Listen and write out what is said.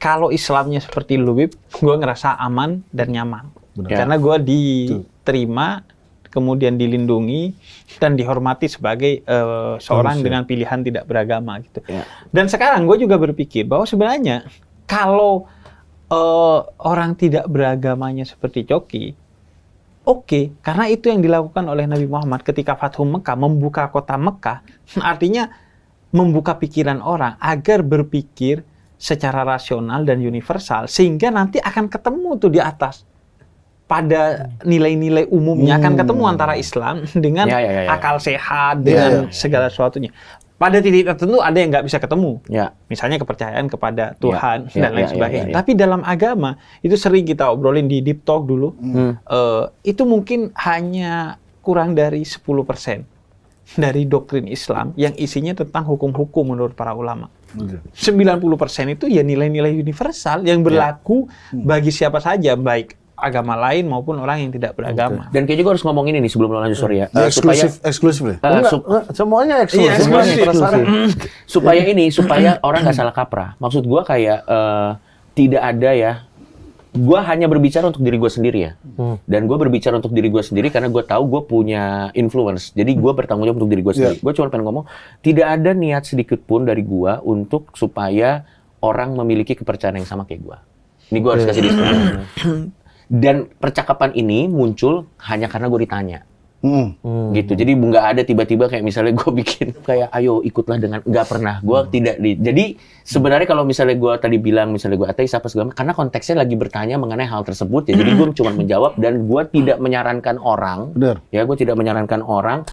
kalau Islamnya seperti lu, Bib, gue ngerasa aman dan nyaman. Karena gue diterima, kemudian dilindungi dan dihormati sebagai seorang dengan pilihan tidak beragama gitu. Dan sekarang gue juga berpikir bahwa sebenarnya kalau orang tidak beragamanya seperti Coki, oke, karena itu yang dilakukan oleh Nabi Muhammad ketika Fathu Mekah, membuka kota Mekah, artinya membuka pikiran orang agar berpikir secara rasional dan universal, sehingga nanti akan ketemu tuh di atas. Pada nilai-nilai umumnya akan ketemu antara Islam dengan akal sehat, dengan segala sesuatunya. Pada titik tertentu ada yang nggak bisa ketemu. Misalnya kepercayaan kepada Tuhan dan lain sebagainya. Tapi dalam agama, itu sering kita obrolin di Deep Talk dulu, itu mungkin hanya kurang dari 10% dari doktrin Islam yang isinya tentang hukum-hukum menurut para ulama. 90% itu ya nilai-nilai universal yang berlaku bagi siapa saja, baik agama lain maupun orang yang tidak beragama. Dan kayaknya gue harus ngomong ini nih sebelum lo lanjut, sorry ya. Eksklusif. Semuanya eksklusif. Supaya orang nggak salah kaprah. Maksud gue kayak tidak ada ya. Gue hanya berbicara untuk diri gue sendiri ya. Dan gue berbicara untuk diri gue sendiri karena gue tahu gue punya influence. Jadi gue bertanggung jawab untuk diri gue sendiri. Gue cuma pengen ngomong, tidak ada niat sedikit pun dari gue untuk supaya orang memiliki kepercayaan yang sama kayak gue. Ini gue harus kasih disclaimer. Dan percakapan ini muncul hanya karena gue ditanya. Gitu. Jadi nggak ada tiba-tiba kayak misalnya gue bikin kayak ayo ikutlah dengan, nggak pernah. Gue tidak jadi sebenarnya kalau misalnya gue tadi bilang misalnya gue ateis apa segala, karena konteksnya lagi bertanya mengenai hal tersebut ya. Jadi gue cuma menjawab dan gue tidak menyarankan orang. Ya gue tidak menyarankan orang